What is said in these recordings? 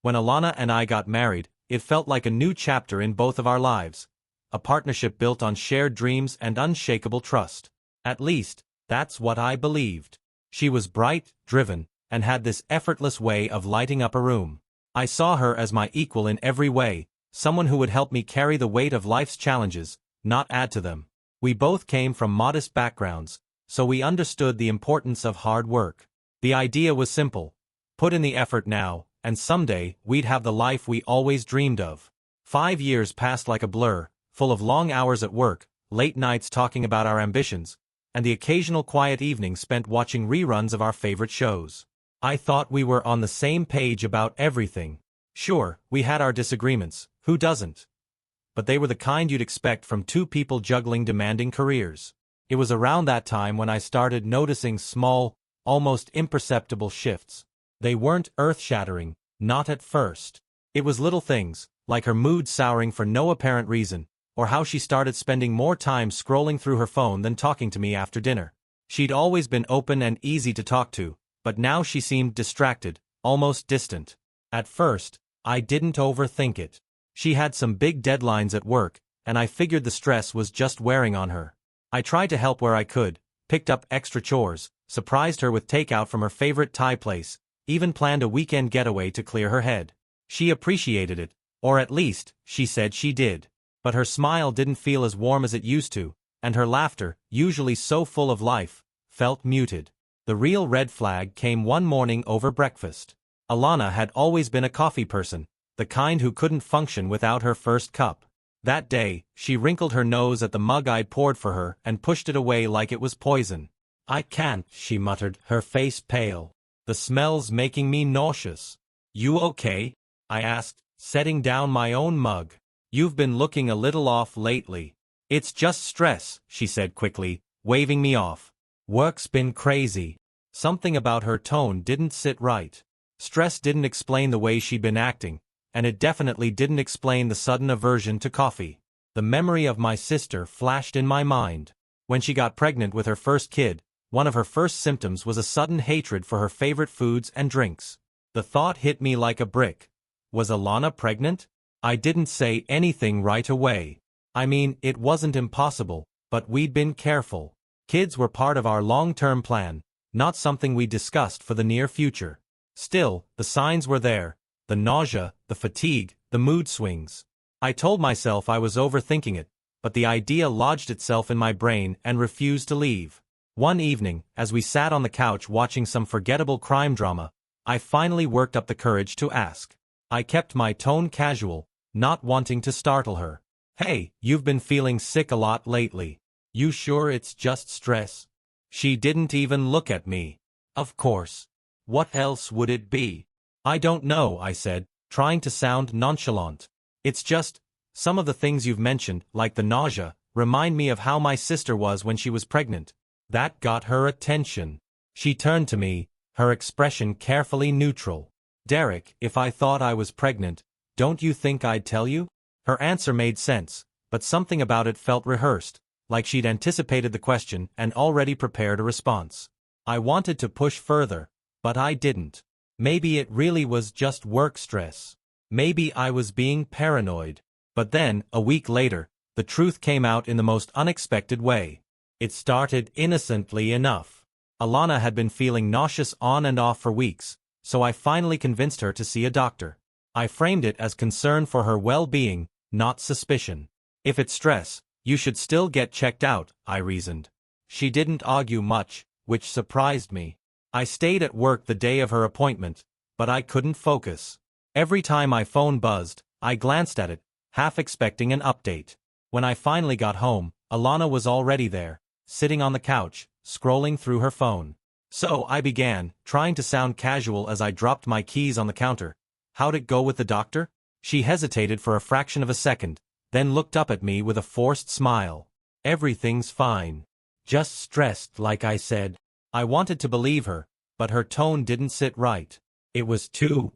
When Alana and I got married, it felt like a new chapter in both of our lives. A partnership built on shared dreams and unshakable trust. At least, that's what I believed. She was bright, driven, and had this effortless way of lighting up a room. I saw her as my equal in every way, someone who would help me carry the weight of life's challenges, not add to them. We both came from modest backgrounds, so we understood the importance of hard work. The idea was simple. Put in the effort now, and someday, we'd have the life we always dreamed of. 5 years passed like a blur, full of long hours at work, late nights talking about our ambitions, and the occasional quiet evenings spent watching reruns of our favorite shows. I thought we were on the same page about everything. Sure, we had our disagreements, who doesn't? But they were the kind you'd expect from two people juggling demanding careers. It was around that time when I started noticing small, almost imperceptible shifts. They weren't earth-shattering, not at first. It was little things, like her mood souring for no apparent reason, or how she started spending more time scrolling through her phone than talking to me after dinner. She'd always been open and easy to talk to, but now she seemed distracted, almost distant. At first, I didn't overthink it. She had some big deadlines at work, and I figured the stress was just wearing on her. I tried to help where I could, picked up extra chores, surprised her with takeout from her favorite Thai place, even planned a weekend getaway to clear her head. She appreciated it, or at least, she said she did. But her smile didn't feel as warm as it used to, and her laughter, usually so full of life, felt muted. The real red flag came one morning over breakfast. Alana had always been a coffee person, the kind who couldn't function without her first cup. That day, she wrinkled her nose at the mug I'd poured for her and pushed it away like it was poison. "I can't," she muttered, her face pale. "The smell's making me nauseous." "You okay?" I asked, setting down my own mug. "You've been looking a little off lately." "It's just stress," she said quickly, waving me off. "Work's been crazy." Something about her tone didn't sit right. Stress didn't explain the way she'd been acting, and it definitely didn't explain the sudden aversion to coffee. The memory of my sister flashed in my mind. When she got pregnant with her first kid, one of her first symptoms was a sudden hatred for her favorite foods and drinks. The thought hit me like a brick. Was Alana pregnant? I didn't say anything right away. I mean, it wasn't impossible, but we'd been careful. Kids were part of our long-term plan, not something we discussed for the near future. Still, the signs were there. The nausea, the fatigue, the mood swings. I told myself I was overthinking it, but the idea lodged itself in my brain and refused to leave. One evening, as we sat on the couch watching some forgettable crime drama, I finally worked up the courage to ask. I kept my tone casual, not wanting to startle her. "Hey, you've been feeling sick a lot lately. You sure it's just stress?" She didn't even look at me. "Of course. What else would it be?" "I don't know," I said, trying to sound nonchalant. "It's just, some of the things you've mentioned, like the nausea, remind me of how my sister was when she was pregnant." That got her attention. She turned to me, her expression carefully neutral. "Derek, if I thought I was pregnant, don't you think I'd tell you?" Her answer made sense, but something about it felt rehearsed, like she'd anticipated the question and already prepared a response. I wanted to push further, but I didn't. Maybe it really was just work stress. Maybe I was being paranoid. But then, a week later, the truth came out in the most unexpected way. It started innocently enough. Alana had been feeling nauseous on and off for weeks, so I finally convinced her to see a doctor. I framed it as concern for her well-being, not suspicion. "If it's stress, you should still get checked out," I reasoned. She didn't argue much, which surprised me. I stayed at work the day of her appointment, but I couldn't focus. Every time my phone buzzed, I glanced at it, half expecting an update. When I finally got home, Alana was already there, sitting on the couch, scrolling through her phone. So I began, trying to sound casual as I dropped my keys on the counter. "How'd it go with the doctor?" She hesitated for a fraction of a second, then looked up at me with a forced smile. "Everything's fine. Just stressed, like I said." I wanted to believe her, but her tone didn't sit right. It was too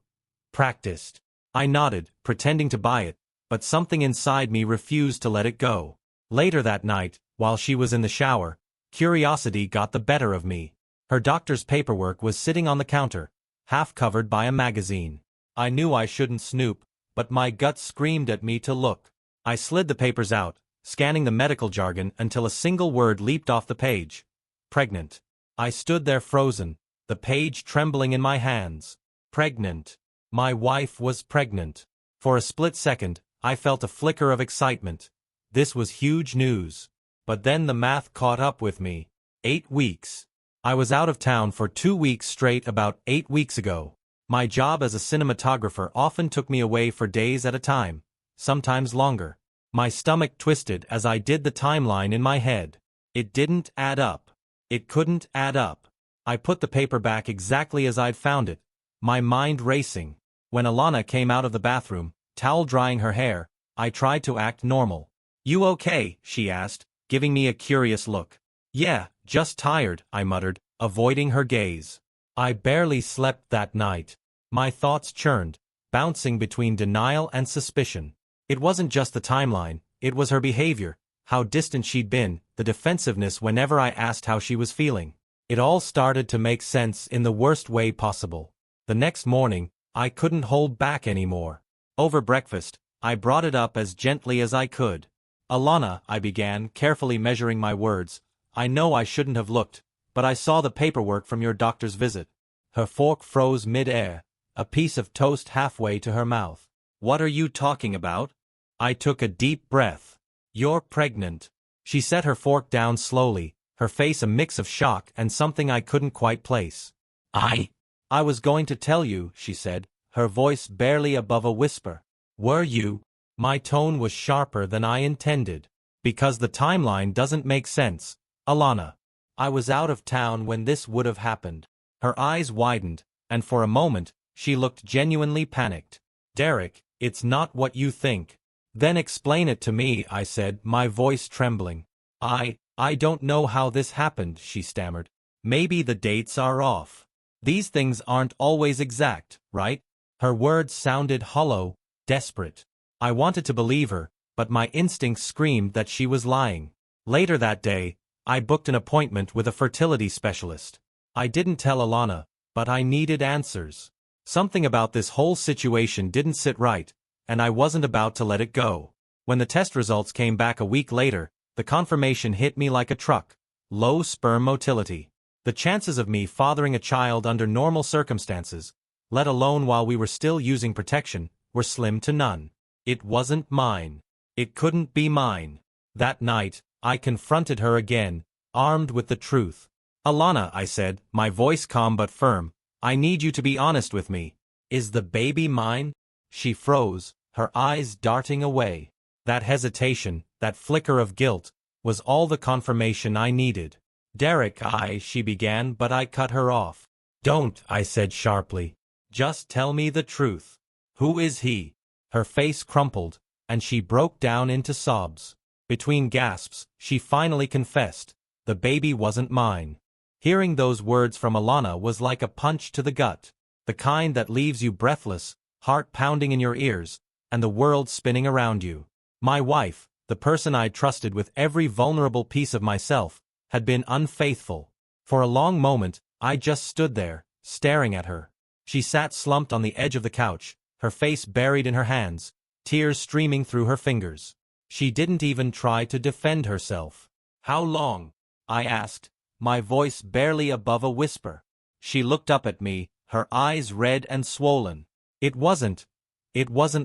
practiced. I nodded, pretending to buy it, but something inside me refused to let it go. Later that night, while she was in the shower, curiosity got the better of me. Her doctor's paperwork was sitting on the counter, half covered by a magazine. I knew I shouldn't snoop, but my gut screamed at me to look. I slid the papers out, scanning the medical jargon until a single word leaped off the page. Pregnant. I stood there frozen, the page trembling in my hands. Pregnant. My wife was pregnant. For a split second, I felt a flicker of excitement. This was huge news. But then the math caught up with me. 8 weeks. I was out of town for 2 weeks straight about 8 weeks ago. My job as a cinematographer often took me away for days at a time, sometimes longer. My stomach twisted as I did the timeline in my head. It didn't add up. It couldn't add up. I put the paper back exactly as I'd found it, my mind racing. When Alana came out of the bathroom, towel drying her hair, I tried to act normal. "You okay?" she asked, giving me a curious look. "Yeah, just tired," I muttered, avoiding her gaze. I barely slept that night. My thoughts churned, bouncing between denial and suspicion. It wasn't just the timeline, it was her behavior, how distant she'd been, the defensiveness whenever I asked how she was feeling. It all started to make sense in the worst way possible. The next morning, I couldn't hold back anymore. Over breakfast, I brought it up as gently as I could. "Alana," I began, carefully measuring my words, "I know I shouldn't have looked, but I saw the paperwork from your doctor's visit." Her fork froze mid-air, a piece of toast halfway to her mouth. "What are you talking about?" I took a deep breath. "You're pregnant." She set her fork down slowly, her face a mix of shock and something I couldn't quite place. I was going to tell you," she said, her voice barely above a whisper. "Were you?" My tone was sharper than I intended. "Because the timeline doesn't make sense, Alana. I was out of town when this would have happened." Her eyes widened, and for a moment, she looked genuinely panicked. "Derek, it's not what you think." "Then explain it to me," I said, my voice trembling. I don't know how this happened," she stammered. "Maybe the dates are off. These things aren't always exact, right?" Her words sounded hollow, desperate. I wanted to believe her, but my instincts screamed that she was lying. Later that day, I booked an appointment with a fertility specialist. I didn't tell Alana, but I needed answers. Something about this whole situation didn't sit right, and I wasn't about to let it go. When the test results came back a week later, the confirmation hit me like a truck. Low sperm motility. The chances of me fathering a child under normal circumstances, let alone while we were still using protection, were slim to none. It wasn't mine. It couldn't be mine. That night, I confronted her again, armed with the truth. "Alana," I said, my voice calm but firm, "I need you to be honest with me. Is the baby mine?" She froze, her eyes darting away. That hesitation, that flicker of guilt, was all the confirmation I needed. "Derek, she began, but I cut her off. "Don't," I said sharply. "Just tell me the truth. Who is he?" Her face crumpled, and she broke down into sobs. Between gasps, she finally confessed, "The baby wasn't mine." Hearing those words from Alana was like a punch to the gut, the kind that leaves you breathless, heart pounding in your ears, and the world spinning around you. My wife, the person I trusted with every vulnerable piece of myself, had been unfaithful. For a long moment, I just stood there, staring at her. She sat slumped on the edge of the couch, her face buried in her hands, tears streaming through her fingers. She didn't even try to defend herself. "How long?" I asked, my voice barely above a whisper. She looked up at me, her eyes red and swollen. It wasn't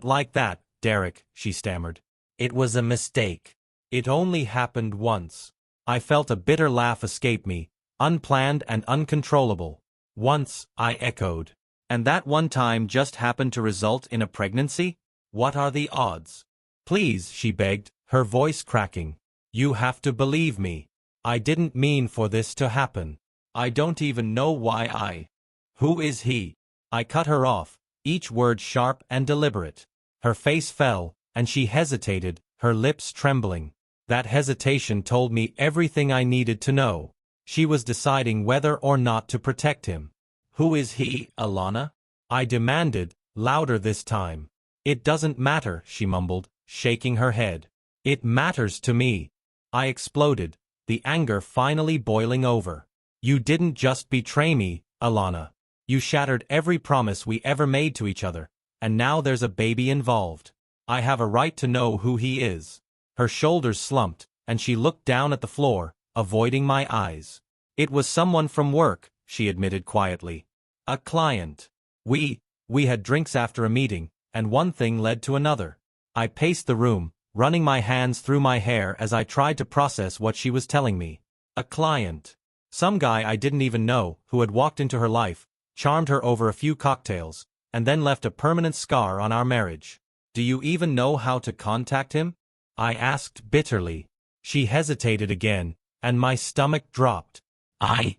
like that, Derek," she stammered. "It was a mistake. It only happened once." I felt a bitter laugh escape me, unplanned and uncontrollable. "Once," I echoed. "And that one time just happened to result in a pregnancy? What are the odds?" "Please," she begged, her voice cracking. "You have to believe me. I didn't mean for this to happen. I don't even know why Who is he?" I cut her off, each word sharp and deliberate. Her face fell, and she hesitated, her lips trembling. That hesitation told me everything I needed to know. She was deciding whether or not to protect him. "Who is he, Alana?" I demanded, louder this time. "It doesn't matter," she mumbled, shaking her head. "It matters to me." I exploded, the anger finally boiling over. "You didn't just betray me, Alana. You shattered every promise we ever made to each other, and now there's a baby involved. I have a right to know who he is." Her shoulders slumped, and she looked down at the floor, avoiding my eyes. "It was someone from work," she admitted quietly. "A client. We had drinks after a meeting, and one thing led to another." I paced the room, running my hands through my hair as I tried to process what she was telling me. A client. Some guy I didn't even know, who had walked into her life, charmed her over a few cocktails, and then left a permanent scar on our marriage. "Do you even know how to contact him?" I asked bitterly. She hesitated again, and my stomach dropped. I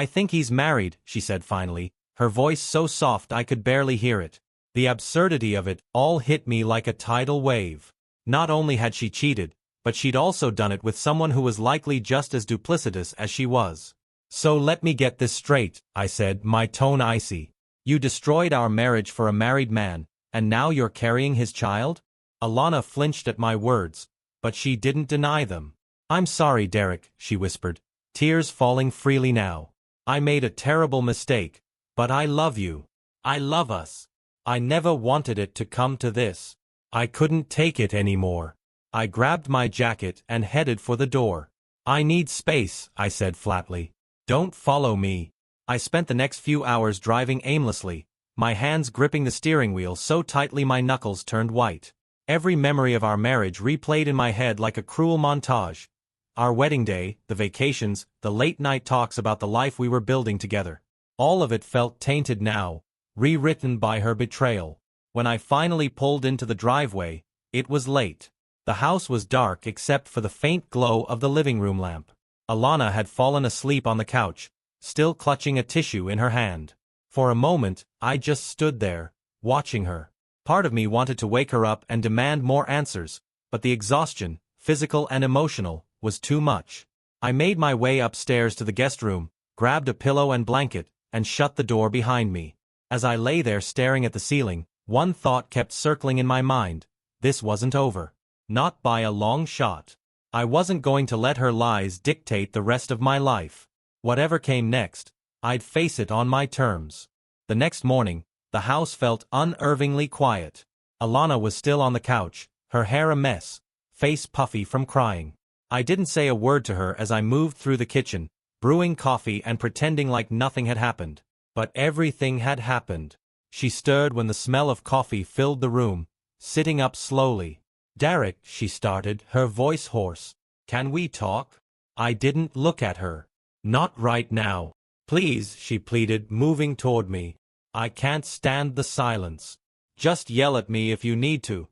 think he's married," she said finally, her voice so soft I could barely hear it. The absurdity of it all hit me like a tidal wave. Not only had she cheated, but she'd also done it with someone who was likely just as duplicitous as she was. "So let me get this straight," I said, my tone icy. "You destroyed our marriage for a married man, and now you're carrying his child?" Alana flinched at my words, but she didn't deny them. "I'm sorry, Derek," she whispered, tears falling freely now. "I made a terrible mistake, but I love you. I love us. I never wanted it to come to this." I couldn't take it anymore. I grabbed my jacket and headed for the door. "I need space," I said flatly. "Don't follow me." I spent the next few hours driving aimlessly, my hands gripping the steering wheel so tightly my knuckles turned white. Every memory of our marriage replayed in my head like a cruel montage. Our wedding day, the vacations, the late-night talks about the life we were building together. All of it felt tainted now, rewritten by her betrayal. When I finally pulled into the driveway, it was late. The house was dark except for the faint glow of the living room lamp. Alana had fallen asleep on the couch, still clutching a tissue in her hand. For a moment, I just stood there, watching her. Part of me wanted to wake her up and demand more answers, but the exhaustion, physical and emotional, was too much. I made my way upstairs to the guest room, grabbed a pillow and blanket, and shut the door behind me. As I lay there staring at the ceiling, one thought kept circling in my mind. This wasn't over. Not by a long shot. I wasn't going to let her lies dictate the rest of my life. Whatever came next, I'd face it on my terms. The next morning, the house felt unnervingly quiet. Alana was still on the couch, her hair a mess, face puffy from crying. I didn't say a word to her as I moved through the kitchen, brewing coffee and pretending like nothing had happened. But everything had happened. She stirred when the smell of coffee filled the room, sitting up slowly. "Derek," she started, her voice hoarse. "Can we talk?" I didn't look at her. "Not right now. Please," she pleaded, moving toward me. "I can't stand the silence. Just yell at me if you need to.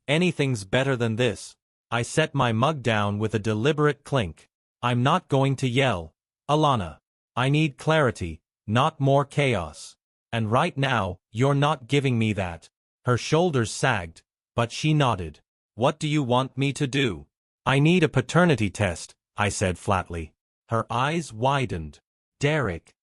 Anything's better than this." I set my mug down with a deliberate clink. "I'm not going to yell, Alana. I need clarity, not more chaos. And right now, you're not giving me that." Her shoulders sagged, but she nodded. "What do you want me to do?" "I need a paternity test," I said flatly. Her eyes widened. "Derek."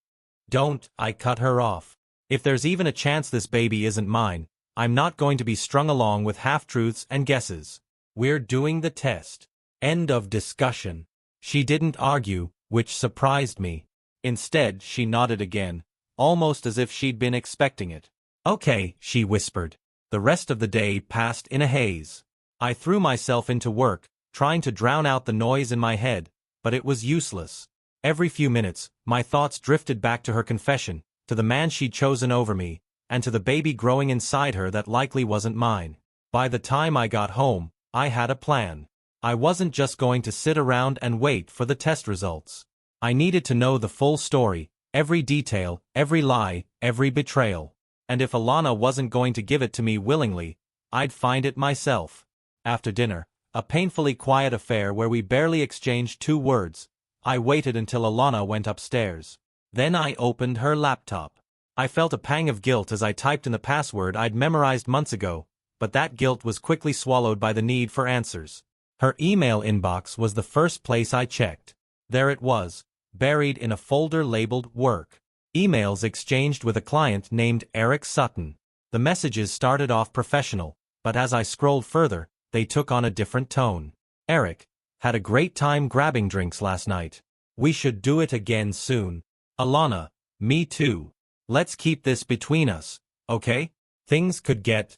"Don't," I cut her off. "If there's even a chance this baby isn't mine, I'm not going to be strung along with half-truths and guesses. We're doing the test. End of discussion." She didn't argue, which surprised me. Instead, she nodded again, almost as if she'd been expecting it. "Okay," she whispered. The rest of the day passed in a haze. I threw myself into work, trying to drown out the noise in my head, but it was useless. Every few minutes, my thoughts drifted back to her confession, to the man she'd chosen over me, and to the baby growing inside her that likely wasn't mine. By the time I got home, I had a plan. I wasn't just going to sit around and wait for the test results. I needed to know the full story, every detail, every lie, every betrayal. And if Alana wasn't going to give it to me willingly, I'd find it myself. After dinner, a painfully quiet affair where we barely exchanged 2 words, I waited until Alana went upstairs. Then I opened her laptop. I felt a pang of guilt as I typed in the password I'd memorized months ago, but that guilt was quickly swallowed by the need for answers. Her email inbox was the first place I checked. There it was, buried in a folder labeled Work. Emails exchanged with a client named Eric Sutton. The messages started off professional, but as I scrolled further, they took on a different tone. "Eric, had a great time grabbing drinks last night. We should do it again soon. Alana, me too. Let's keep this between us, okay?" Things could get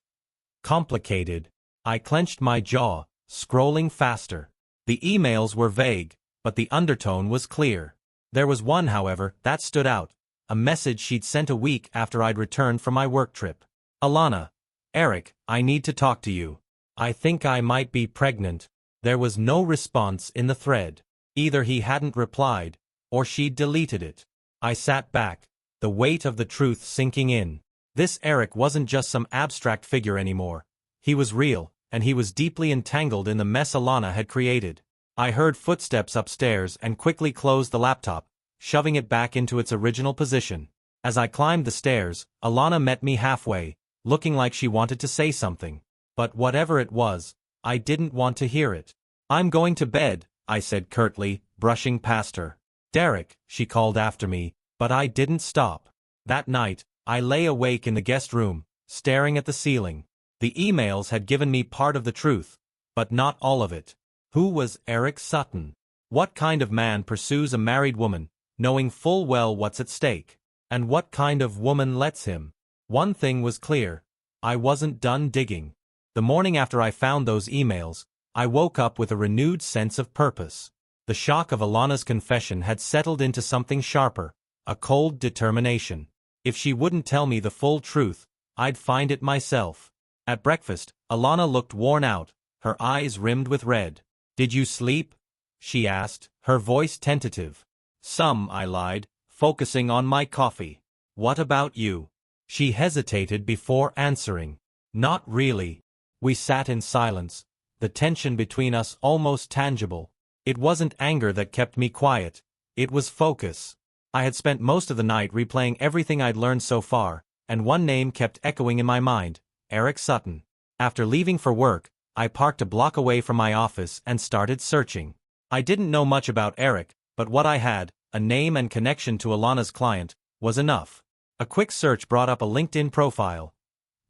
complicated. I clenched my jaw, scrolling faster. The emails were vague, but the undertone was clear. There was one, however, that stood out. A message she'd sent a week after I'd returned from my work trip. Alana, Eric, I need to talk to you. I think I might be pregnant. There was no response in the thread. Either he hadn't replied, or she'd deleted it. I sat back, the weight of the truth sinking in. This Eric wasn't just some abstract figure anymore. He was real, and he was deeply entangled in the mess Alana had created. I heard footsteps upstairs and quickly closed the laptop, shoving it back into its original position. As I climbed the stairs, Alana met me halfway, looking like she wanted to say something. But whatever it was, I didn't want to hear it. I'm going to bed, I said curtly, brushing past her. Derek, she called after me, but I didn't stop. That night, I lay awake in the guest room, staring at the ceiling. The emails had given me part of the truth, but not all of it. Who was Eric Sutton? What kind of man pursues a married woman, knowing full well what's at stake? And what kind of woman lets him? One thing was clear. I wasn't done digging. The morning after I found those emails, I woke up with a renewed sense of purpose. The shock of Alana's confession had settled into something sharper, a cold determination. If she wouldn't tell me the full truth, I'd find it myself. At breakfast, Alana looked worn out, her eyes rimmed with red. Did you sleep? She asked, her voice tentative. Some, I lied, focusing on my coffee. What about you? She hesitated before answering. Not really. We sat in silence, the tension between us almost tangible. It wasn't anger that kept me quiet, it was focus. I had spent most of the night replaying everything I'd learned so far, and one name kept echoing in my mind, Eric Sutton. After leaving for work, I parked a block away from my office and started searching. I didn't know much about Eric, but what I had, a name and connection to Alana's client, was enough. A quick search brought up a LinkedIn profile.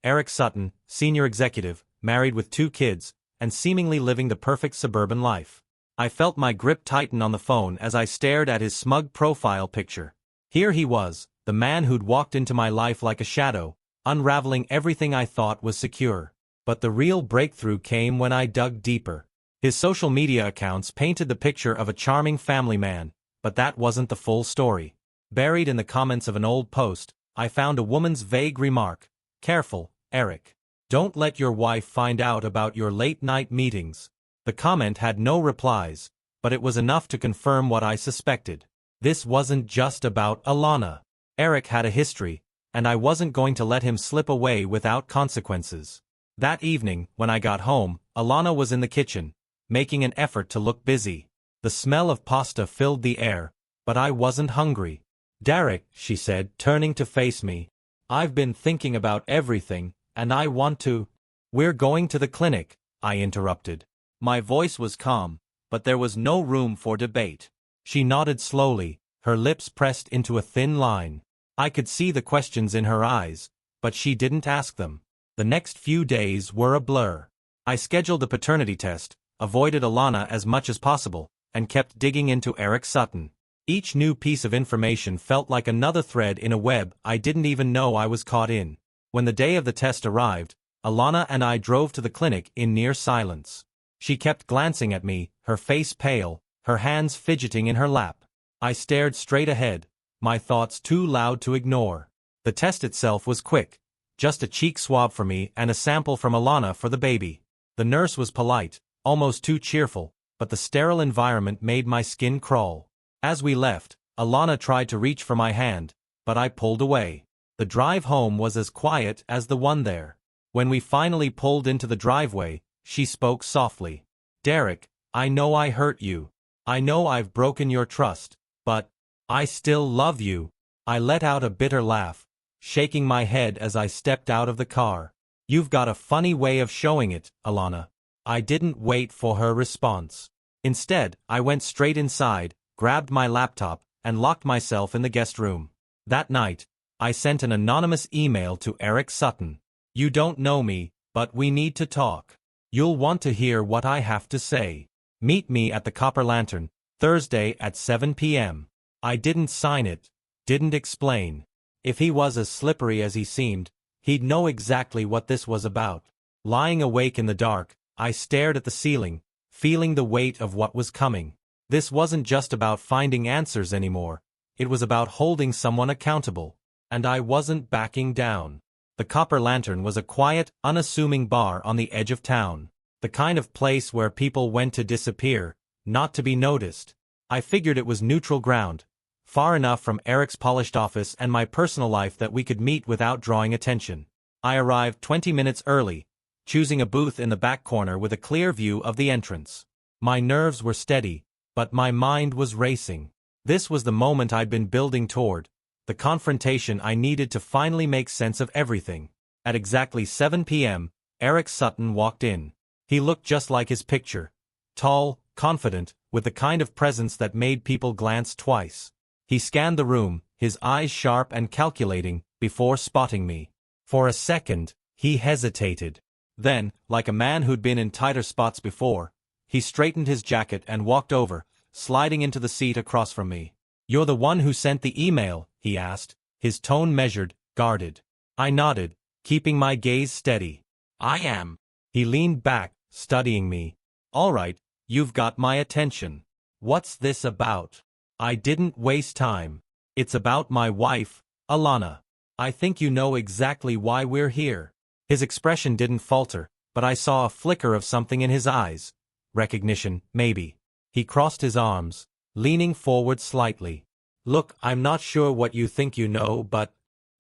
Eric Sutton, senior executive, married with 2 kids, and seemingly living the perfect suburban life. I felt my grip tighten on the phone as I stared at his smug profile picture. Here he was, the man who'd walked into my life like a shadow, unraveling everything I thought was secure. But the real breakthrough came when I dug deeper. His social media accounts painted the picture of a charming family man, but that wasn't the full story. Buried in the comments of an old post, I found a woman's vague remark. Careful, Eric. Don't let your wife find out about your late-night meetings. The comment had no replies, but it was enough to confirm what I suspected. This wasn't just about Alana. Eric had a history, and I wasn't going to let him slip away without consequences. That evening, when I got home, Alana was in the kitchen, making an effort to look busy. The smell of pasta filled the air, but I wasn't hungry. Derek, she said, turning to face me. I've been thinking about everything, and I want to. We're going to the clinic, I interrupted. My voice was calm, but there was no room for debate. She nodded slowly, her lips pressed into a thin line. I could see the questions in her eyes, but she didn't ask them. The next few days were a blur. I scheduled a paternity test, avoided Alana as much as possible, and kept digging into Eric Sutton. Each new piece of information felt like another thread in a web I didn't even know I was caught in. When the day of the test arrived, Alana and I drove to the clinic in near silence. She kept glancing at me, her face pale, her hands fidgeting in her lap. I stared straight ahead, my thoughts too loud to ignore. The test itself was quick, just a cheek swab for me and a sample from Alana for the baby. The nurse was polite, almost too cheerful, but the sterile environment made my skin crawl. As we left, Alana tried to reach for my hand, but I pulled away. The drive home was as quiet as the one there. When we finally pulled into the driveway, she spoke softly. Derek, I know I hurt you. I know I've broken your trust, but I still love you. I let out a bitter laugh, shaking my head as I stepped out of the car. You've got a funny way of showing it, Alana. I didn't wait for her response. Instead, I went straight inside, grabbed my laptop, and locked myself in the guest room. That night, I sent an anonymous email to Eric Sutton. You don't know me, but we need to talk. You'll want to hear what I have to say. Meet me at the Copper Lantern, Thursday at 7 p.m. I didn't sign it, didn't explain. If he was as slippery as he seemed, He'd know exactly what this was about. Lying awake in the dark, I stared at the ceiling, feeling the weight of what was coming. This wasn't just about finding answers anymore. It was about holding someone accountable. And I wasn't backing down. The Copper Lantern was a quiet, unassuming bar on the edge of town. The kind of place where people went to disappear, not to be noticed. I figured it was neutral ground, far enough from Eric's polished office and my personal life that we could meet without drawing attention. I arrived 20 minutes early, choosing a booth in the back corner with a clear view of the entrance. My nerves were steady, but my mind was racing. This was the moment I'd been building toward, the confrontation I needed to finally make sense of everything. At exactly 7 p.m., Eric Sutton walked in. He looked just like his picture. Tall, confident, with the kind of presence that made people glance twice. He scanned the room, his eyes sharp and calculating, before spotting me. For a second, he hesitated. Then, like a man who'd been in tighter spots before, he straightened his jacket and walked over, sliding into the seat across from me. "You're the one who sent the email?" he asked, his tone measured, guarded. I nodded, keeping my gaze steady. "I am." He leaned back, studying me. "All right, you've got my attention. What's this about?" I didn't waste time. "It's about my wife, Alana. I think you know exactly why we're here." His expression didn't falter, but I saw a flicker of something in his eyes. Recognition, maybe. He crossed his arms, leaning forward slightly. "Look, I'm not sure what you think you know, but—"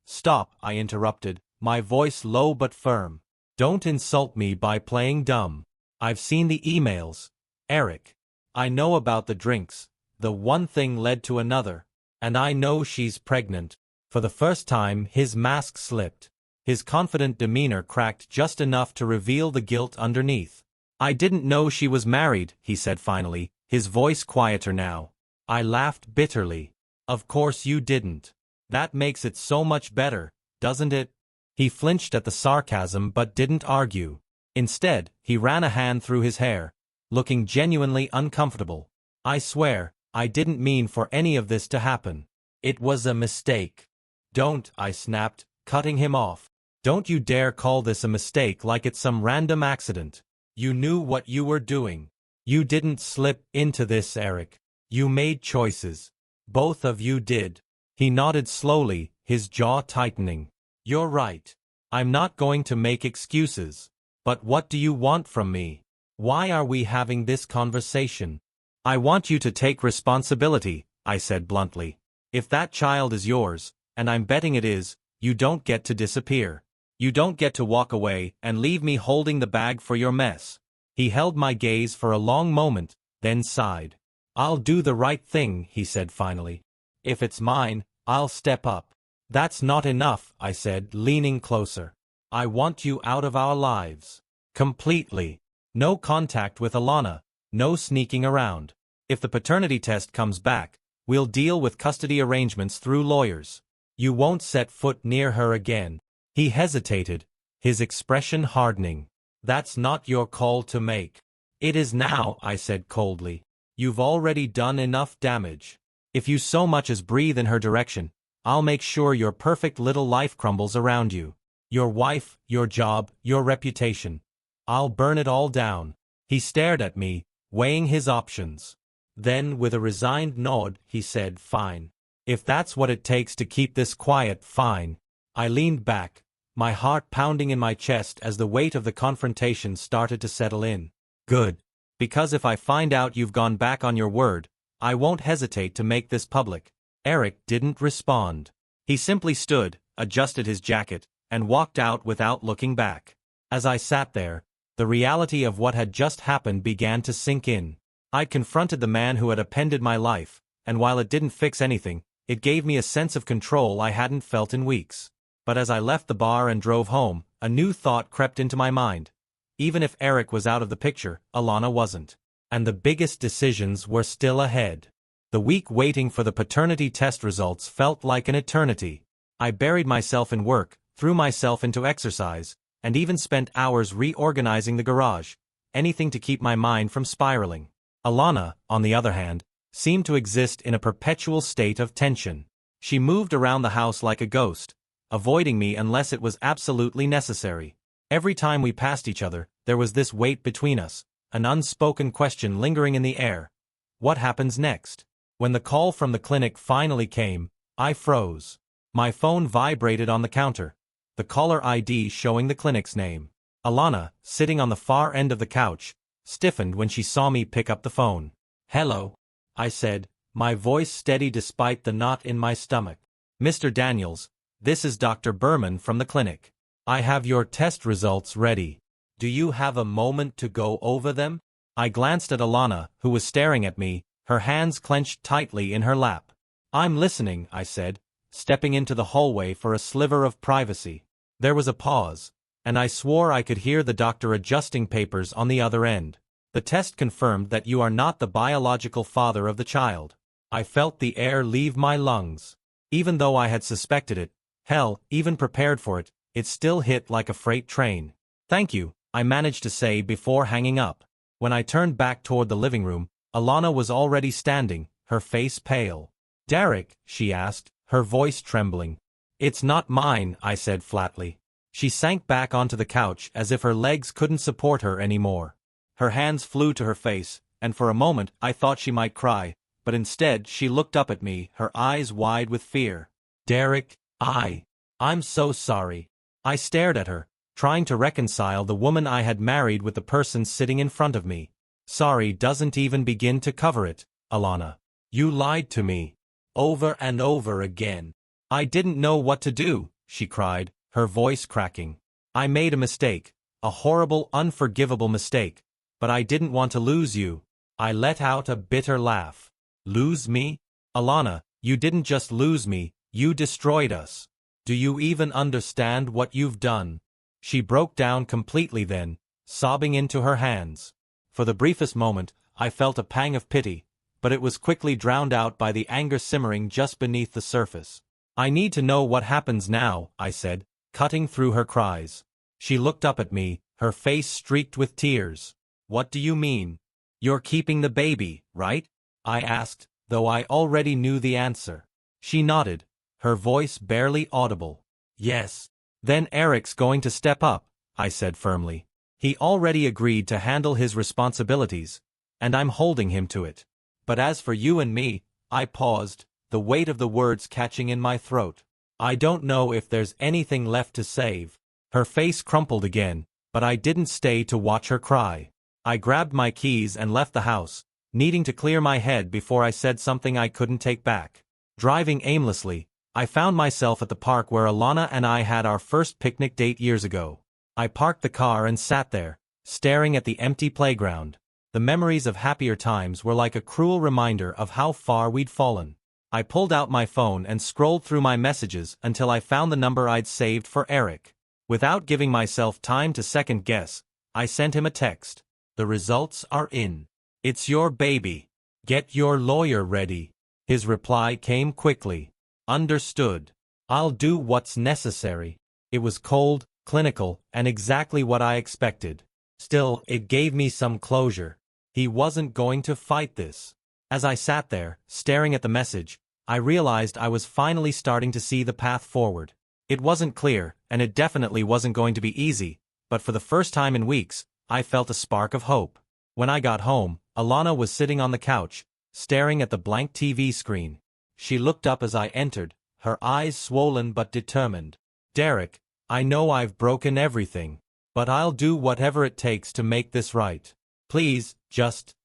"Stop," I interrupted, my voice low but firm. "Don't insult me by playing dumb. I've seen the emails, Eric. I know about the drinks. The one thing led to another. And I know she's pregnant." For the first time, his mask slipped. His confident demeanor cracked just enough to reveal the guilt underneath. "I didn't know she was married," he said finally, his voice quieter now. I laughed bitterly. "Of course you didn't. That makes it so much better, doesn't it?" He flinched at the sarcasm but didn't argue. Instead, he ran a hand through his hair, looking genuinely uncomfortable. "I swear, I didn't mean for any of this to happen. It was a mistake." "Don't," I snapped, cutting him off. "Don't you dare call this a mistake like it's some random accident. You knew what you were doing. You didn't slip into this, Eric. You made choices. Both of you did." He nodded slowly, his jaw tightening. "You're right. I'm not going to make excuses. But what do you want from me? Why are we having this conversation?" "I want you to take responsibility," I said bluntly. "If that child is yours, and I'm betting it is, you don't get to disappear. You don't get to walk away and leave me holding the bag for your mess." He held my gaze for a long moment, then sighed. "I'll do the right thing," he said finally. "If it's mine, I'll step up." "That's not enough," I said, leaning closer. "I want you out of our lives. Completely. No contact with Alana, no sneaking around. If the paternity test comes back, we'll deal with custody arrangements through lawyers. You won't set foot near her again." He hesitated, his expression hardening. "That's not your call to make." "It is now," I said coldly. "You've already done enough damage. If you so much as breathe in her direction, I'll make sure your perfect little life crumbles around you. Your wife, your job, your reputation. I'll burn it all down." He stared at me, weighing his options. Then, with a resigned nod, he said, "Fine. If that's what it takes to keep this quiet, fine." I leaned back, my heart pounding in my chest as the weight of the confrontation started to settle in. "Good. Because if I find out you've gone back on your word, I won't hesitate to make this public." Eric didn't respond. He simply stood, adjusted his jacket, and walked out without looking back. As I sat there, the reality of what had just happened began to sink in. I'd confronted the man who had upended my life, and while it didn't fix anything, it gave me a sense of control I hadn't felt in weeks. But as I left the bar and drove home, a new thought crept into my mind. Even if Eric was out of the picture, Alana wasn't. And the biggest decisions were still ahead. The week waiting for the paternity test results felt like an eternity. I buried myself in work, threw myself into exercise, and even spent hours reorganizing the garage, anything to keep my mind from spiraling. Alana, on the other hand, seemed to exist in a perpetual state of tension. She moved around the house like a ghost, avoiding me unless it was absolutely necessary. Every time we passed each other, there was this weight between us, an unspoken question lingering in the air. What happens next? When the call from the clinic finally came, I froze. My phone vibrated on the counter, the caller ID showing the clinic's name. Alana, sitting on the far end of the couch, stiffened when she saw me pick up the phone. "Hello," I said, my voice steady despite the knot in my stomach. "Mr. Daniels, this is Dr. Berman from the clinic. I have your test results ready. Do you have a moment to go over them?" I glanced at Alana, who was staring at me, her hands clenched tightly in her lap. "I'm listening," I said, stepping into the hallway for a sliver of privacy. There was a pause, and I swore I could hear the doctor adjusting papers on the other end. "The test confirmed that you are not the biological father of the child." I felt the air leave my lungs. Even though I had suspected it, hell, even prepared for it, it still hit like a freight train. "Thank you," I managed to say before hanging up. When I turned back toward the living room, Alana was already standing, her face pale. "Derek?" she asked, her voice trembling. "It's not mine," I said flatly. She sank back onto the couch as if her legs couldn't support her anymore. Her hands flew to her face, and for a moment I thought she might cry, but instead she looked up at me, her eyes wide with fear. "Derek, I'm so sorry." I stared at her, trying to reconcile the woman I had married with the person sitting in front of me. "Sorry doesn't even begin to cover it, Alana. You lied to me. Over and over again." "I didn't know what to do," she cried, her voice cracking. "I made a mistake, a horrible, unforgivable mistake, but I didn't want to lose you." I let out a bitter laugh. "Lose me? Alana, you didn't just lose me, you destroyed us. Do you even understand what you've done?" She broke down completely then, sobbing into her hands. For the briefest moment, I felt a pang of pity, but it was quickly drowned out by the anger simmering just beneath the surface. "I need to know what happens now," I said, cutting through her cries. She looked up at me, her face streaked with tears. "What do you mean? You're keeping the baby, right?" I asked, though I already knew the answer. She nodded, her voice barely audible. "Yes." "Then Eric's going to step up," I said firmly. "He already agreed to handle his responsibilities, and I'm holding him to it. But as for you and me," I paused, the weight of the words catching in my throat. "I don't know if there's anything left to save." Her face crumpled again, but I didn't stay to watch her cry. I grabbed my keys and left the house, needing to clear my head before I said something I couldn't take back. Driving aimlessly, I found myself at the park where Alana and I had our first picnic date years ago. I parked the car and sat there, staring at the empty playground. The memories of happier times were like a cruel reminder of how far we'd fallen. I pulled out my phone and scrolled through my messages until I found the number I'd saved for Eric. Without giving myself time to second guess, I sent him a text. "The results are in. It's your baby. Get your lawyer ready." His reply came quickly. "Understood. I'll do what's necessary." It was cold, clinical, and exactly what I expected. Still, it gave me some closure. He wasn't going to fight this. As I sat there, staring at the message, I realized I was finally starting to see the path forward. It wasn't clear, and it definitely wasn't going to be easy, but for the first time in weeks, I felt a spark of hope. When I got home, Alana was sitting on the couch, staring at the blank TV screen. She looked up as I entered, her eyes swollen but determined. "Derek, I know I've broken everything, but I'll do whatever it takes to make this right. Please, just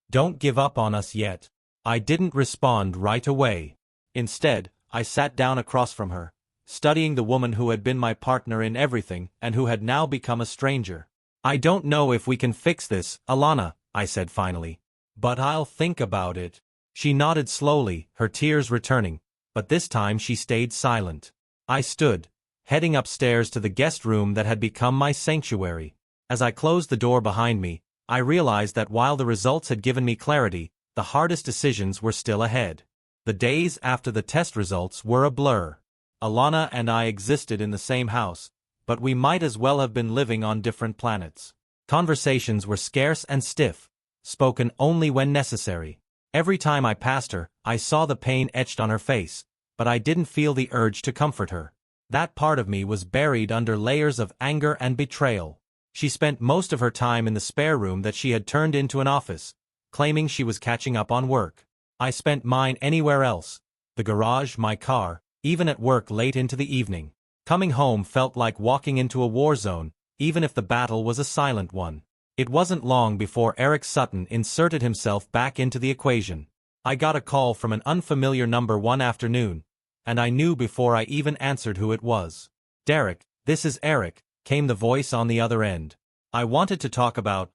don't give up on us yet." I didn't respond right away. Instead, I sat down across from her, studying the woman who had been my partner in everything and who had now become a stranger. "I don't know if we can fix this, Alana," I said finally. "But I'll think about it." She nodded slowly, her tears returning, but this time she stayed silent. I stood, heading upstairs to the guest room that had become my sanctuary. As I closed the door behind me, I realized that while the results had given me clarity, the hardest decisions were still ahead. The days after the test results were a blur. Alana and I existed in the same house, but we might as well have been living on different planets. Conversations were scarce and stiff, spoken only when necessary. Every time I passed her, I saw the pain etched on her face, but I didn't feel the urge to comfort her. That part of me was buried under layers of anger and betrayal. She spent most of her time in the spare room that she had turned into an office, claiming she was catching up on work. I spent mine anywhere else. The garage, my car, even at work late into the evening. Coming home felt like walking into a war zone, even if the battle was a silent one. It wasn't long before Eric Sutton inserted himself back into the equation. I got a call from an unfamiliar number one afternoon, and I knew before I even answered who it was. "Derek, this is Eric," came the voice on the other end. "I wanted to talk about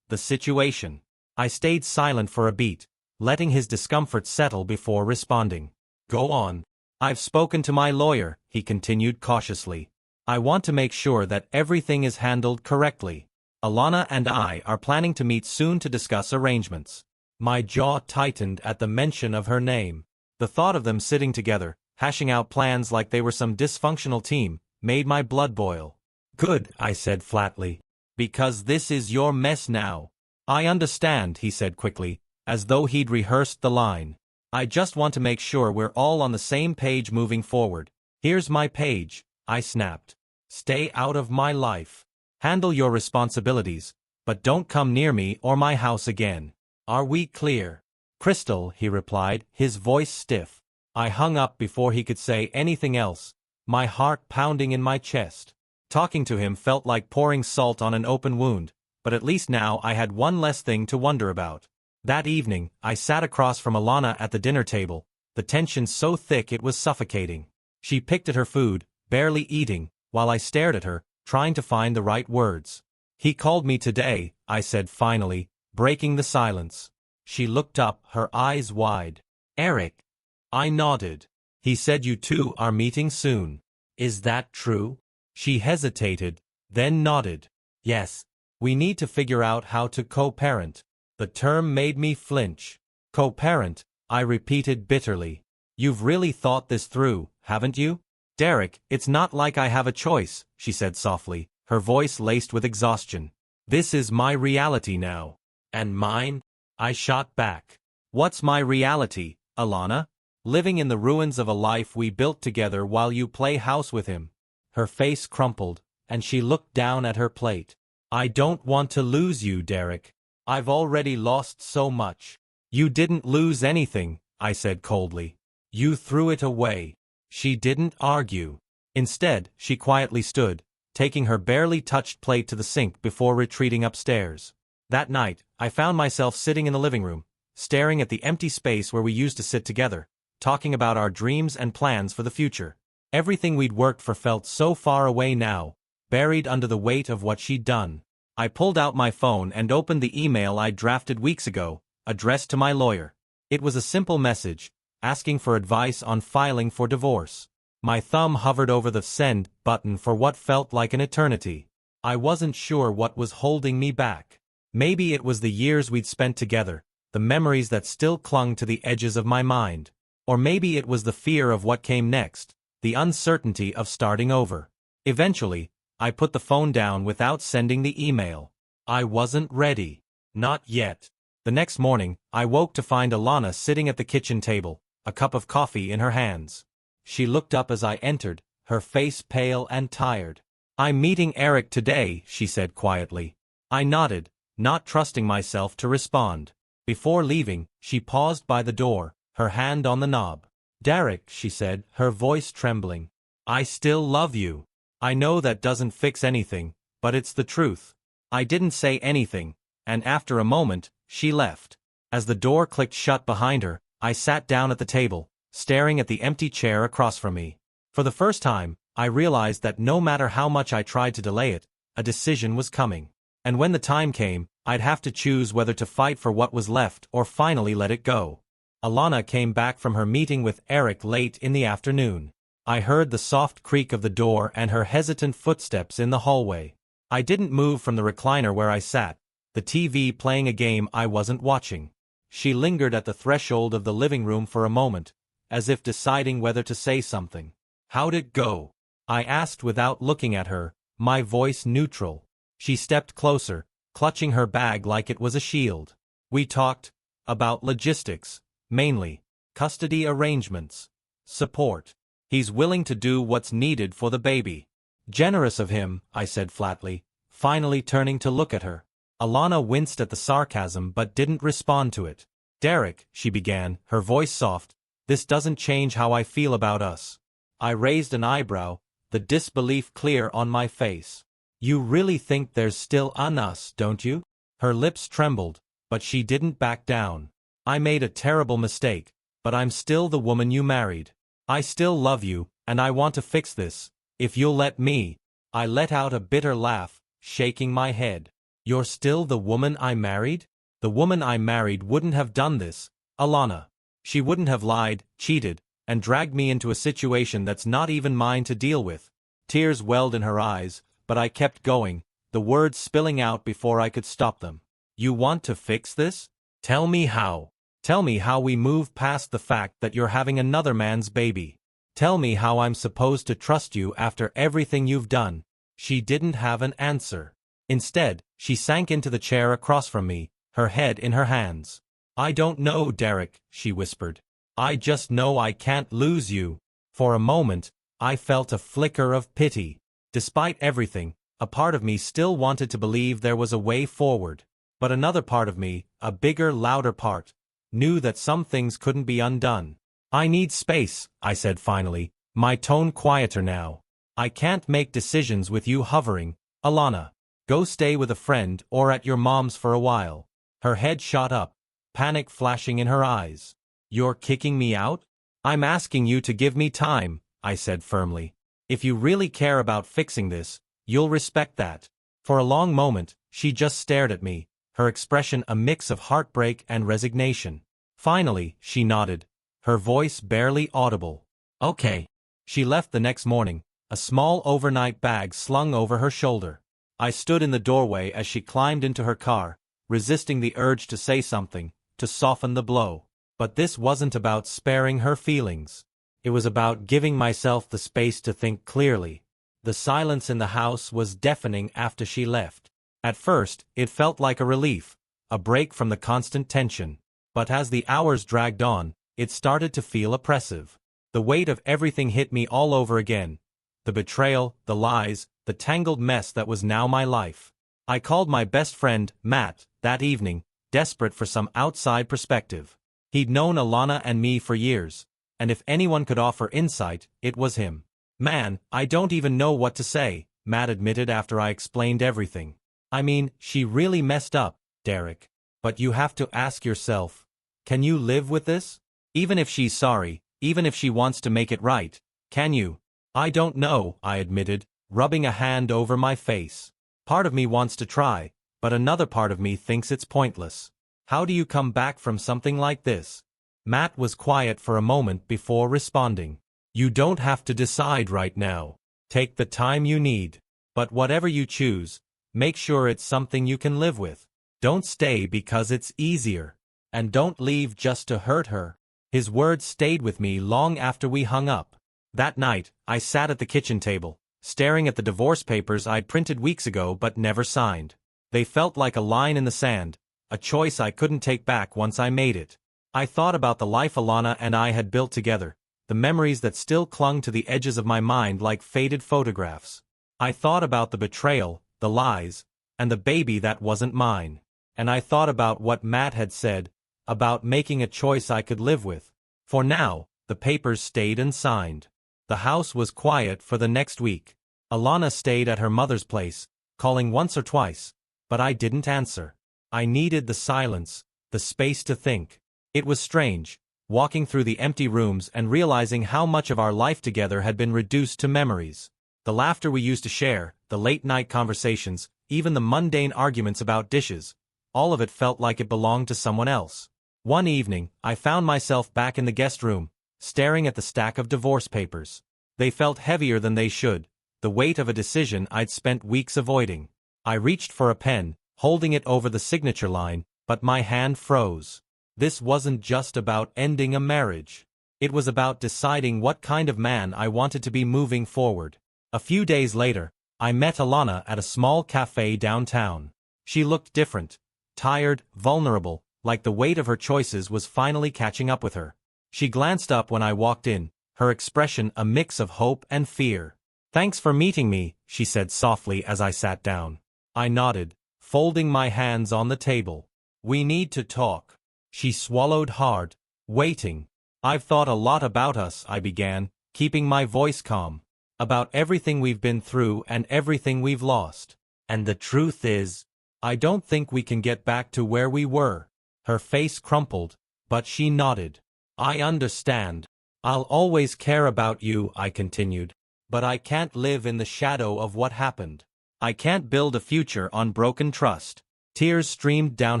the situation." I stayed silent for a beat, letting his discomfort settle before responding. "Go on." "I've spoken to my lawyer," he continued cautiously. "I want to make sure that everything is handled correctly. Alana and I are planning to meet soon to discuss arrangements." My jaw tightened at the mention of her name. The thought of them sitting together, hashing out plans like they were some dysfunctional team, made my blood boil. "Good," I said flatly. "Because this is your mess now." "I understand," he said quickly, as though he'd rehearsed the line. "I just want to make sure we're all on the same page moving forward." "Here's my page," I snapped. "Stay out of my life. Handle your responsibilities, but don't come near me or my house again. Are we clear?" "Crystal," he replied, his voice stiff. I hung up before he could say anything else, my heart pounding in my chest. Talking to him felt like pouring salt on an open wound, but at least now I had one less thing to wonder about. That evening, I sat across from Alana at the dinner table, the tension so thick it was suffocating. She picked at her food, barely eating, while I stared at her, trying to find the right words. "He called me today," I said finally, breaking the silence. She looked up, her eyes wide. "Eric?" I nodded. "He said you two are meeting soon. Is that true?" She hesitated, then nodded. "Yes. We need to figure out how to co-parent." The term made me flinch. "Co-parent," I repeated bitterly. "You've really thought this through, haven't you?" "Derek, it's not like I have a choice," she said softly, her voice laced with exhaustion. "This is my reality now." "And mine?" I shot back. "What's my reality, Alana? Living in the ruins of a life we built together while you play house with him." Her face crumpled, and she looked down at her plate. "I don't want to lose you, Derek. I've already lost so much." "You didn't lose anything," I said coldly. "You threw it away." She didn't argue. Instead, she quietly stood, taking her barely touched plate to the sink before retreating upstairs. That night, I found myself sitting in the living room, staring at the empty space where we used to sit together, talking about our dreams and plans for the future. Everything we'd worked for felt so far away now, buried under the weight of what she'd done. I pulled out my phone and opened the email I'd drafted weeks ago, addressed to my lawyer. It was a simple message, asking for advice on filing for divorce. My thumb hovered over the send button for what felt like an eternity. I wasn't sure what was holding me back. Maybe it was the years we'd spent together, the memories that still clung to the edges of my mind. Or maybe it was the fear of what came next, the uncertainty of starting over. Eventually, I put the phone down without sending the email. I wasn't ready. Not yet. The next morning, I woke to find Alana sitting at the kitchen table, a cup of coffee in her hands. She looked up as I entered, her face pale and tired. "I'm meeting Eric today," she said quietly. I nodded, not trusting myself to respond. Before leaving, she paused by the door, her hand on the knob. "Derek," she said, her voice trembling. "I still love you. I know that doesn't fix anything, but it's the truth." I didn't say anything, and after a moment, she left. As the door clicked shut behind her, I sat down at the table, staring at the empty chair across from me. For the first time, I realized that no matter how much I tried to delay it, a decision was coming. And when the time came, I'd have to choose whether to fight for what was left or finally let it go. Alana came back from her meeting with Eric late in the afternoon. I heard the soft creak of the door and her hesitant footsteps in the hallway. I didn't move from the recliner where I sat, the TV playing a game I wasn't watching. She lingered at the threshold of the living room for a moment, as if deciding whether to say something. "How'd it go?" I asked without looking at her, my voice neutral. She stepped closer, clutching her bag like it was a shield. "We talked about logistics, mainly. Custody arrangements. Support. He's willing to do what's needed for the baby. Generous of him, I said flatly, finally turning to look at her. Alana winced at the sarcasm but didn't respond to it. Derek, she began, her voice soft, this doesn't change how I feel about us. I raised an eyebrow, the disbelief clear on my face. You really think there's still an us, don't you? Her lips trembled, but she didn't back down. I made a terrible mistake, but I'm still the woman you married. I still love you, and I want to fix this, if you'll let me. I let out a bitter laugh, shaking my head. You're still the woman I married? The woman I married wouldn't have done this, Alana. She wouldn't have lied, cheated, and dragged me into a situation that's not even mine to deal with. Tears welled in her eyes, but I kept going, the words spilling out before I could stop them. You want to fix this? Tell me how. Tell me how we move past the fact that you're having another man's baby. Tell me how I'm supposed to trust you after everything you've done. She didn't have an answer. Instead, she sank into the chair across from me, her head in her hands. I don't know, Derek, she whispered. I just know I can't lose you. For a moment, I felt a flicker of pity. Despite everything, a part of me still wanted to believe there was a way forward. But another part of me, a bigger, louder part, knew that some things couldn't be undone. I need space, I said finally, my tone quieter now. I can't make decisions with you hovering, Alana. Go stay with a friend or at your mom's for a while. Her head shot up, panic flashing in her eyes. You're kicking me out? I'm asking you to give me time, I said firmly. If you really care about fixing this, you'll respect that. For a long moment, she just stared at me, her expression a mix of heartbreak and resignation. Finally, she nodded, her voice barely audible. Okay. She left the next morning, a small overnight bag slung over her shoulder. I stood in the doorway as she climbed into her car, resisting the urge to say something, to soften the blow. But this wasn't about sparing her feelings. It was about giving myself the space to think clearly. The silence in the house was deafening after she left. At first, it felt like a relief, a break from the constant tension. But as the hours dragged on, it started to feel oppressive. The weight of everything hit me all over again. The betrayal, the lies, the tangled mess that was now my life. I called my best friend, Matt, that evening, desperate for some outside perspective. He'd known Alana and me for years, and if anyone could offer insight, it was him. Man, I don't even know what to say, Matt admitted after I explained everything. I mean, she really messed up, Derek. But you have to ask yourself, can you live with this? Even if she's sorry, even if she wants to make it right, can you? I don't know, I admitted, rubbing a hand over my face. Part of me wants to try, but another part of me thinks it's pointless. How do you come back from something like this? Matt was quiet for a moment before responding. You don't have to decide right now. Take the time you need. But whatever you choose, make sure it's something you can live with. Don't stay because it's easier. And don't leave just to hurt her. His words stayed with me long after we hung up. That night, I sat at the kitchen table, staring at the divorce papers I'd printed weeks ago but never signed. They felt like a line in the sand, a choice I couldn't take back once I made it. I thought about the life Alana and I had built together, the memories that still clung to the edges of my mind like faded photographs. I thought about the betrayal, the lies, and the baby that wasn't mine. And I thought about what Matt had said, about making a choice I could live with. For now, the papers stayed unsigned. The house was quiet for the next week. Alana stayed at her mother's place, calling once or twice, but I didn't answer. I needed the silence, the space to think. It was strange, walking through the empty rooms and realizing how much of our life together had been reduced to memories. The laughter we used to share, the late-night conversations, even the mundane arguments about dishes, all of it felt like it belonged to someone else. One evening, I found myself back in the guest room, staring at the stack of divorce papers. They felt heavier than they should, the weight of a decision I'd spent weeks avoiding. I reached for a pen, holding it over the signature line, but my hand froze. This wasn't just about ending a marriage. It was about deciding what kind of man I wanted to be moving forward. A few days later, I met Alana at a small cafe downtown. She looked different, tired, vulnerable, like the weight of her choices was finally catching up with her. She glanced up when I walked in, her expression a mix of hope and fear. "Thanks for meeting me," she said softly as I sat down. I nodded, folding my hands on the table. "We need to talk." She swallowed hard, waiting. "I've thought a lot about us," I began, keeping my voice calm. "About everything we've been through and everything we've lost. And the truth is, I don't think we can get back to where we were." Her face crumpled, but she nodded. "I understand. I'll always care about you," I continued. "But I can't live in the shadow of what happened. I can't build a future on broken trust." Tears streamed down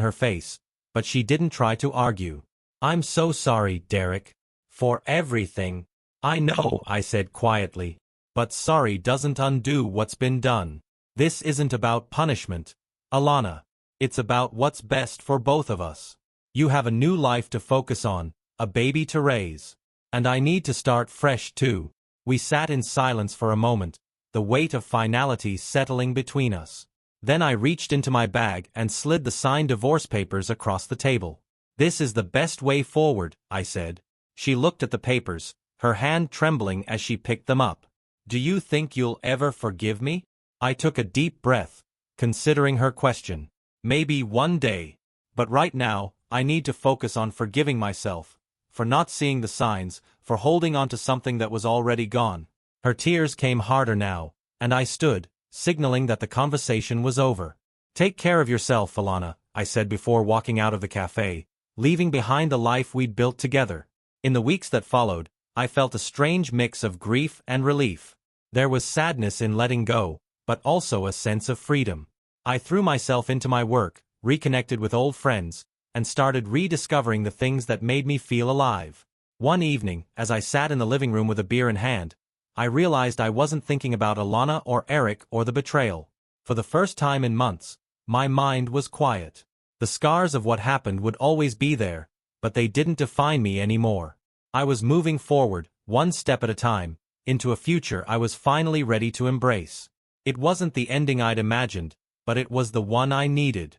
her face, but she didn't try to argue. "I'm so sorry, Derek. For everything." "I know," I said quietly. "But sorry doesn't undo what's been done. This isn't about punishment, Alana. It's about what's best for both of us. You have a new life to focus on, a baby to raise. And I need to start fresh too." We sat in silence for a moment, the weight of finality settling between us. Then I reached into my bag and slid the signed divorce papers across the table. "This is the best way forward," I said. She looked at the papers, her hand trembling as she picked them up. "Do you think you'll ever forgive me?" I took a deep breath, considering her question. "Maybe one day. But right now, I need to focus on forgiving myself. For not seeing the signs, for holding on to something that was already gone." Her tears came harder now, and I stood, signaling that the conversation was over. "Take care of yourself, Alana," I said before walking out of the cafe, leaving behind the life we'd built together. In the weeks that followed, I felt a strange mix of grief and relief. There was sadness in letting go, but also a sense of freedom. I threw myself into my work, reconnected with old friends, and started rediscovering the things that made me feel alive. One evening, as I sat in the living room with a beer in hand, I realized I wasn't thinking about Alana or Eric or the betrayal. For the first time in months, my mind was quiet. The scars of what happened would always be there, but they didn't define me anymore. I was moving forward, one step at a time, into a future I was finally ready to embrace. It wasn't the ending I'd imagined, but it was the one I needed.